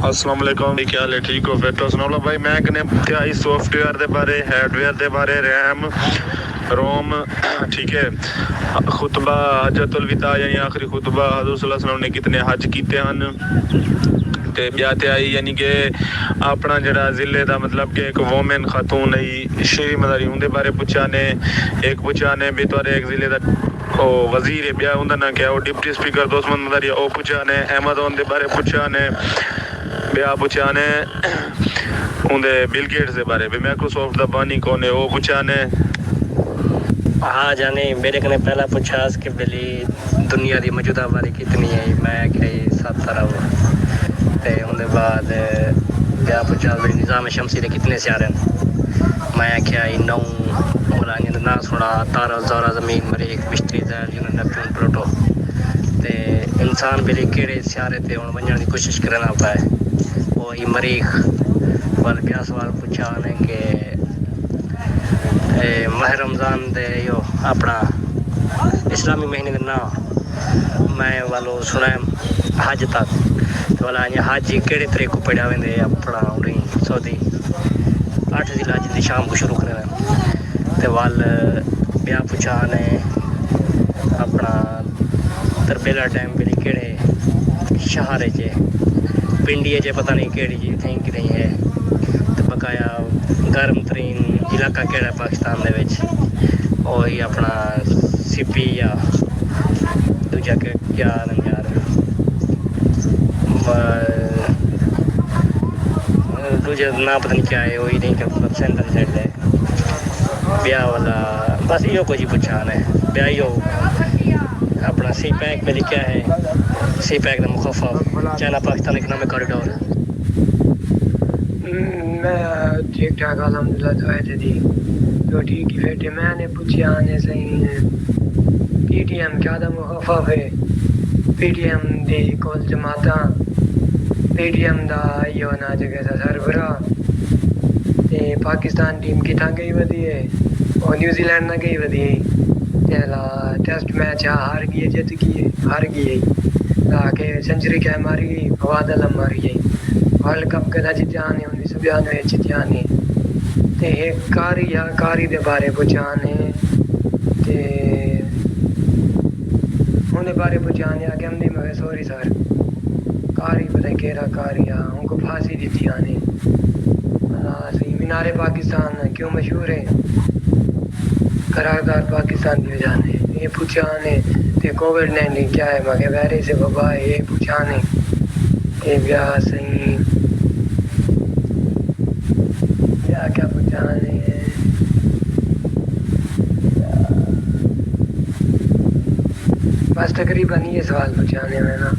अस्सलाम वालेकुम, क्या हाल है? ठीक हो? फिर तो सुनो भाई, मैं कने इंतहाई सॉफ्टवेयर के बारे, हार्डवेयर के बारे, रैम रोम, ठीक है, खुतबा हजतुल विदा यानी आखिरी खुतबा हज़रत सल्लल्लाहु अलैहि वसल्लम ने कितने हज किते हैं ते ब्याह ते आई, यानी कि अपना जरा जिले का मतलब कि एक वोमेन खातून आई श्री मदारी उनके बारे पूछा ने, एक पूछा ने भी तुरे एक जिले का ओ वजीर है ब्याह उनका ना क्या, वो डिप्टी स्पीकर दोस्त मदारी वो पूछा ने, अमेज़न के बारे पूछा ने, ब्याह पूछा ने उनके बिल गेट्स के बारे भी, माइक्रोसॉफ्ट का बानी कौन है वो पूछा ने। हाँ जाने मेरे कने पहला पूछा कि बिली दुनिया की मौजूदा बारी कितनी है, मैं क्या 7 अरब, तो उनके बाद क्या पूछा भी निज़ाम शमसी के कितने सियारे हैं, मैं क्या 9, और ना सुना तारा ज़ारा ज़मीन मरीख मिश्री ज़ैल यून नेपच्यून प्लूटो, तो इंसान बिली केड़े सियारे ते हुण वञण की कोशिश करना पाए वही मरीख वाल। ॿिया सवाल पूछा ने कि माह रमज़ान दे यो अपना इस्लामी महीने का नाम मैं वालो सुना हज तक, तो वाला हज केड़े तरीके को पढ़ा वेंदे अपना उन्हीं सऊदी 8 ज़िलहज की शाम को शुरू करें, तो वाल ब्याह पूछा ने अपना तरबेला टाइम पे केड़े शहर च पिंडी च पता नहीं केड़ी जी थी कि नहीं है, तो बकाया गर्म तरीन इलाका केड़ा पाकिस्तान दे विच वही अपना सीपी या दूजा के क्या यार दूजा ना पता नहीं क्या है, वही नहीं कर मतलब सेंटर साइड है ब्याह वाला। बस यो कुछ ही पूछा ने ब्याह यो अपना सी पैक में लिखा है, सी पैक का मुखफ़फ़ चाइना पाकिस्तान इकनॉमिक कॉरिडोर। मैं ठीक ठाक अलहमदुलिल्लाह दुआएं दी तो ठीक ही बैठे। मैंने पूछा आने सही PTM क्या था मुखफ़फ़ है, PTM दी कौल जमाता PTM दा यो ना जगह सा सरबरा ते पाकिस्तान टीम किथां गई वधी है और न्यूजीलैंड ना गई वधी तेला टेस्ट मैच हार गई जीत गई हार गई ताकि सेंचुरी क्या मारी गई फवाद आलम मारी गई वर्ल्ड कप कदा जित्याने 1992 जित्याने ते कारी दे बारे पुछाने ते उन्हें बारे पुछाने आगे हमने मगर सॉरी सर कारी पता केरा कारिया उनको फांसी दी थी आने सही। मीनारे पाकिस्तान क्यों मशहूर है, करारदार पाकिस्तान की वजह ने ये पूछाने ते कोविड-19 क्या है मगर वायरस से वबा है ये पूछाने ये ब्याह सही ब्याह क्या पूछाने बस तकरीबन ये सवाल पूछाने में ना।